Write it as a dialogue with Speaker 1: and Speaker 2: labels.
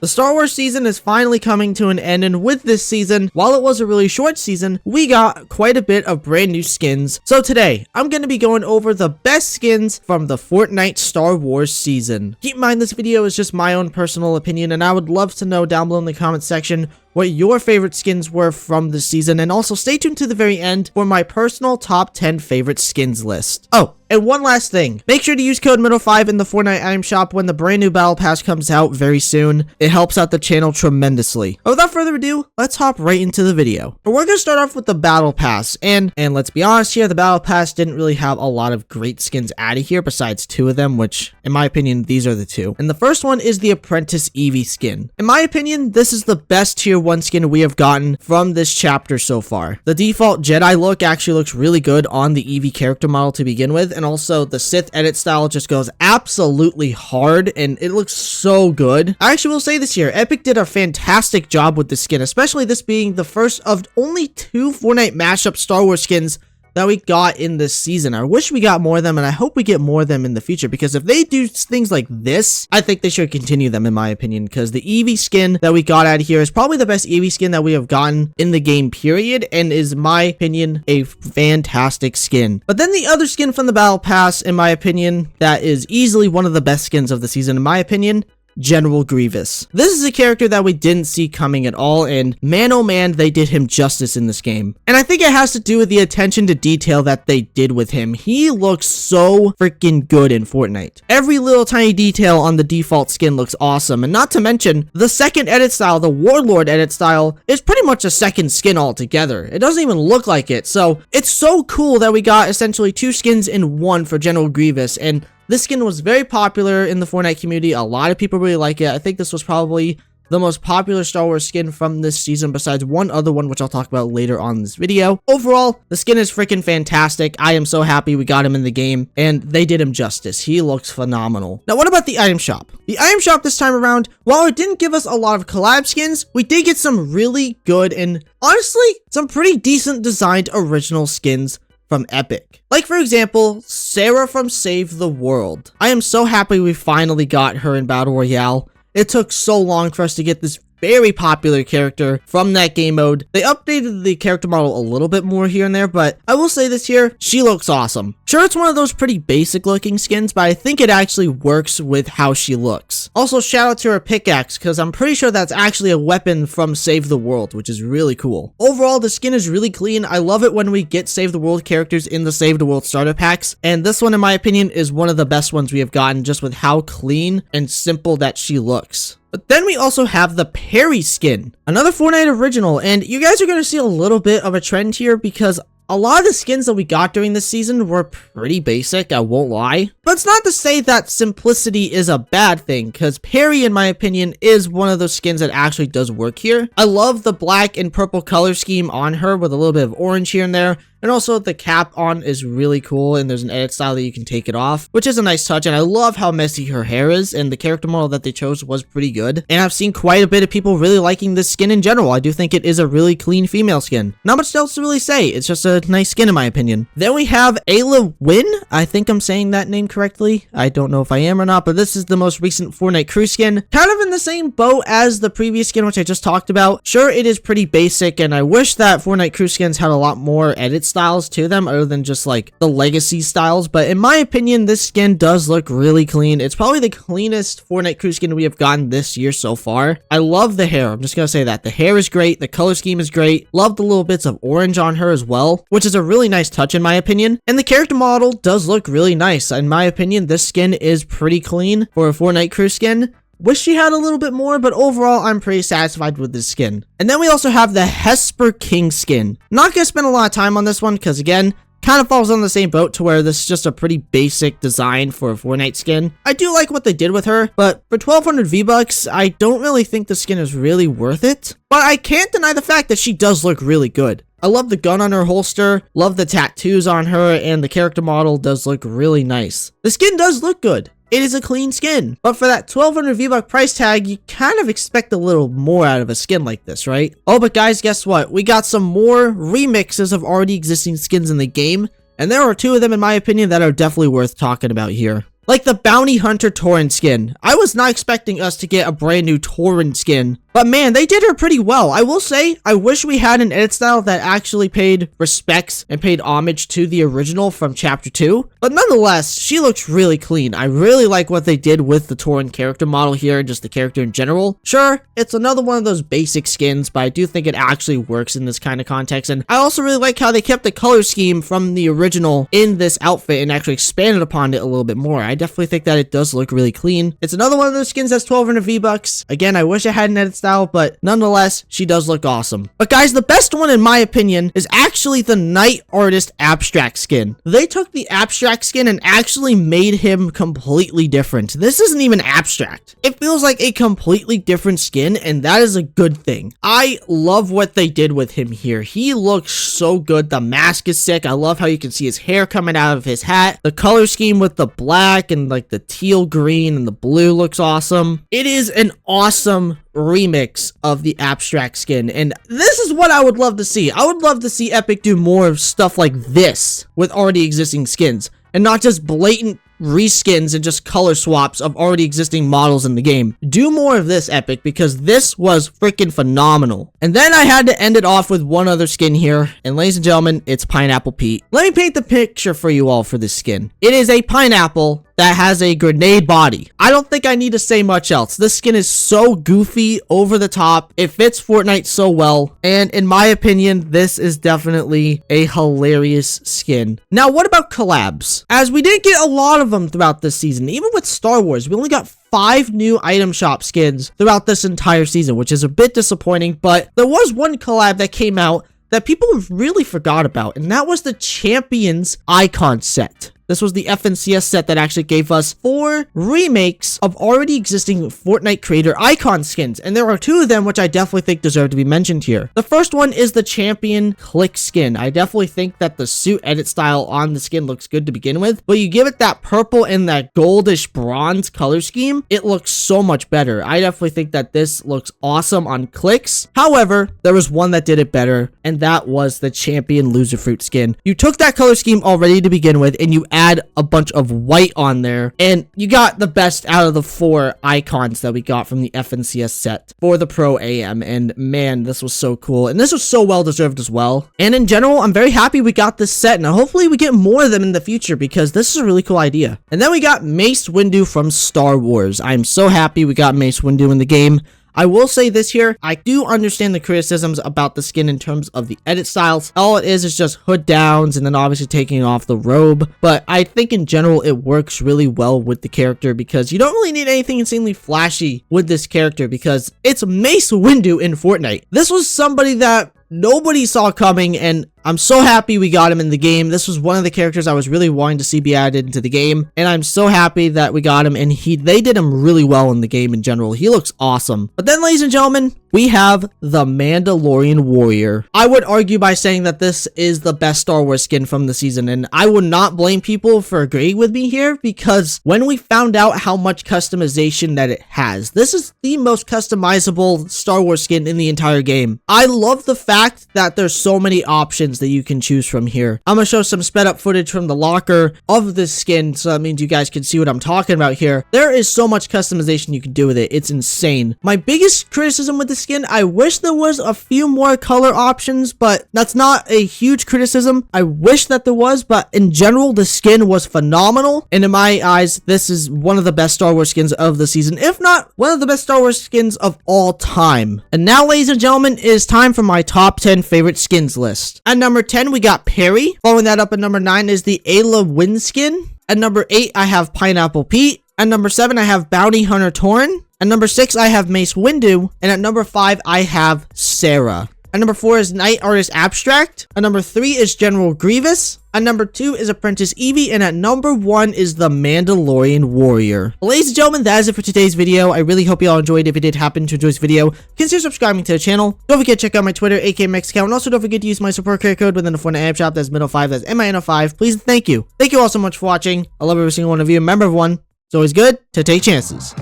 Speaker 1: The Star Wars season is finally coming to an end, and with this season, while it was a really short season, we got quite a bit of brand new skins. So today, I'm going to be going over the best skins from the Fortnite Star Wars season. Keep in mind this video is just my own personal opinion, and I would love to know down below in the comment section what your favorite skins were from this season, and also stay tuned to the very end for my personal top 10 favorite skins list. Oh, and one last thing, make sure to use code MIDDLE5 in the Fortnite item shop when the brand new battle pass comes out very soon. It helps out the channel tremendously. But without further ado, let's hop right into the video. We're gonna start off with the battle pass, and let's be honest here, the battle pass didn't really have a lot of great skins added here besides two of them, which in my opinion, these are the two. And the first one is the Apprentice Eevee skin. In my opinion, this is the best tier 1 skin we have gotten from this chapter so far. The default Jedi look actually looks really good on the Eevee character model to begin with, and also the Sith edit style just goes absolutely hard and it looks so good. I actually will say this here, Epic did a fantastic job with this skin, especially this being the first of only 2 Fortnite mashup Star Wars skins that we got in this season. I wish we got more of them, and I hope we get more of them in the future, because if they do things like this, I think they should continue them in my opinion, because the Eevee skin that we got out of here is probably the best Eevee skin that we have gotten in the game period, and is, in my opinion, a fantastic skin. But then the other skin from the battle pass, in my opinion, that is easily one of the best skins of the season in my opinion, General Grievous. This is a character that we didn't see coming at all, and man oh man, they did him justice in this game. And I think it has to do with the attention to detail that they did with him. He looks so freaking good in Fortnite. Every little tiny detail on the default skin looks awesome, and not to mention, the second edit style, the Warlord edit style, is pretty much a second skin altogether. It doesn't even look like it, so it's so cool that we got essentially 2 skins in one for General Grievous, and this skin was very popular in the Fortnite community. A lot of people really like it. I think this was probably the most popular Star Wars skin from this season, besides one other one, which I'll talk about later on in this video. Overall, the skin is freaking fantastic. I am so happy we got him in the game, and they did him justice. He looks phenomenal. Now, what about the item shop? The item shop this time around, while it didn't give us a lot of collab skins, we did get some really good and, honestly, some pretty decent designed original skins from Epic. Like, for example, Sarah from Save the World. I am so happy we finally got her in Battle Royale. It took so long for us to get this very popular character from that game mode. They updated the character model a little bit more here and there, but I will say this here, she looks awesome. Sure, it's one of those pretty basic looking skins, but I think it actually works with how she looks. Also, shout out to her pickaxe, because I'm pretty sure that's actually a weapon from Save the World, which is really cool. Overall, the skin is really clean. I love it when we get Save the World characters in the Save the World starter packs, and this one, in my opinion, is one of the best ones we have gotten, just with how clean and simple that she looks. But then we also have the Perry skin, another Fortnite original, and you guys are going to see a little bit of a trend here, because a lot of the skins that we got during this season were pretty basic, I won't lie. But it's not to say that simplicity is a bad thing, because Perry, in my opinion, is one of those skins that actually does work here. I love the black and purple color scheme on her with a little bit of orange here and there. And also the cap on is really cool, and there's an edit style that you can take it off, which is a nice touch, and I love how messy her hair is, and the character model that they chose was pretty good. And I've seen quite a bit of people really liking this skin in general. I do think it is a really clean female skin. Not much else to really say, it's just a nice skin in my opinion. Then we have Ayla Wynn. I think I'm saying that name correctly. I don't know if I am or not, but this is the most recent Fortnite crew skin. Kind of in the same boat as the previous skin, which I just talked about. Sure, it is pretty basic, and I wish that Fortnite crew skins had a lot more edit styles to them other than just like the legacy styles, but in my opinion, this skin does look really clean. It's probably the cleanest Fortnite crew skin we have gotten this year so far. I love the hair. I'm just gonna say that the hair is great, the color scheme is great. Love the little bits of orange on her as well, which is a really nice touch in my opinion. And the character model does look really nice. In my opinion, this skin is pretty clean for a Fortnite crew skin. Wish she had a little bit more, but overall, I'm pretty satisfied with this skin. And then we also have the Hesper King skin. Not gonna spend a lot of time on this one, because again, kind of falls on the same boat to where this is just a pretty basic design for a Fortnite skin. I do like what they did with her, but for 1200 V-Bucks, I don't really think the skin is really worth it. But I can't deny the fact that she does look really good. I love the gun on her holster, love the tattoos on her, and the character model does look really nice. The skin does look good. It is a clean skin, but for that 1200 V-Buck price tag, you kind of expect a little more out of a skin like this, right? Oh, but guys, guess what? We got some more remixes of already existing skins in the game, and there are 2 of them, in my opinion, that are definitely worth talking about here. Like the Bounty Hunter Tauren skin. I was not expecting us to get a brand new Tauren skin, but man, they did her pretty well. I will say, I wish we had an edit style that actually paid respects and paid homage to the original from Chapter 2. But nonetheless, she looks really clean. I really like what they did with the Tauren character model here and just the character in general. Sure, it's another one of those basic skins, but I do think it actually works in this kind of context. And I also really like how they kept the color scheme from the original in this outfit and actually expanded upon it a little bit more. I definitely think that it does look really clean. It's another one of those skins that's 1200 V-Bucks. Again, I wish I had an edit style, but nonetheless, she does look awesome. But guys, the best one in my opinion is actually the Night Artist Abstract skin. They took the Abstract skin and actually made him completely different. This isn't even abstract. It feels like a completely different skin, and that is a good thing. I love what they did with him here. He looks so good. The mask is sick. I love how you can see his hair coming out of his hat. The color scheme with the black and like the teal green and the blue looks awesome. It is an awesome remix of the Abstract skin, and this is what I would love to see. I would love to see Epic do more of stuff like this with already existing skins and not just blatant reskins and just color swaps of already existing models in the game. Do more of this, Epic, because this was freaking phenomenal. And then I had to end it off with one other skin here, and ladies and gentlemen, it's Pineapple Pete. Let me paint the picture for you all for this skin. It is a pineapple that has a grenade body. I don't think I need to say much else. This skin is so goofy, over the top. It fits Fortnite so well. And in my opinion, this is definitely a hilarious skin. Now, what about collabs? As we didn't get a lot of them throughout this season, even with Star Wars, we only got 5 new item shop skins throughout this entire season, which is a bit disappointing, but there was one collab that came out that people really forgot about, and that was the Champions Icon set. This was the FNCS set that actually gave us 4 remakes of already existing Fortnite creator icon skins, and there are 2 of them which I definitely think deserve to be mentioned here. The first one is the Champion Click skin. I definitely think that the suit edit style on the skin looks good to begin with, but you give it that purple and that goldish bronze color scheme, it looks so much better. I definitely think that this looks awesome on clicks. However, there was one that did it better, and that was the Champion Loser Fruit skin. You took that color scheme already to begin with, and you add a bunch of white on there, and you got the best out of the 4 icons that we got from the FNCS set for the Pro AM, and man, this was so cool, and this was so well deserved as well. And in general, I'm very happy we got this set, and hopefully we get more of them in the future, because this is a really cool idea. And then we got Mace Windu from Star Wars. I'm so happy we got Mace Windu in the game. I will say this here, I do understand the criticisms about the skin in terms of the edit styles. All it is just hood downs and then obviously taking off the robe. But I think in general, it works really well with the character because you don't really need anything insanely flashy with this character because it's Mace Windu in Fortnite. This was somebody that nobody saw coming, and I'm so happy we got him in the game. This was one of the characters I was really wanting to see be added into the game, and I'm so happy that we got him, and they did him really well in the game in general. He looks awesome. But then, ladies and gentlemen, we have the Mandalorian Warrior. I would argue by saying that this is the best Star Wars skin from the season, and I would not blame people for agreeing with me here because when we found out how much customization that it has, this is the most customizable Star Wars skin in the entire game. I love the fact that there's so many options that you can choose from here. I'm gonna show some sped up footage from the locker of this skin, so that means you guys can see what I'm talking about here. There is so much customization you can do with it. It's insane. My biggest criticism with the skin, I wish there was a few more color options, but that's not a huge criticism. I wish that there was, but in general, the skin was phenomenal, and in my eyes, this is one of the best Star Wars skins of the season, if not one of the best Star Wars skins of all time. And now, ladies and gentlemen, it is time for my top 10 favorite skins list. At number 10, we got Perry. Following that up at number 9 is the Ayla Win skin. At number 8, I have Pineapple Pete. At number 7, I have Bounty Hunter Tauren. At number 6, I have Mace Windu. And at number 5, I have Sarah. At number 4 is Night Artist Abstract. At number 3 is General Grievous. At number 2 is Apprentice Evie, and at number 1 is the Mandalorian Warrior. Well, ladies and gentlemen, that is it for today's video. I really hope you all enjoyed. If you did happen to enjoy this video, consider subscribing to the channel. Don't forget to check out my Twitter, AKMX account, and also don't forget to use my support code within the Fortnite app shop. That's Middle5, that's MINO5. Please and thank you. Thank you all so much for watching. I love every single one of you. Remember, everyone, it's always good to take chances.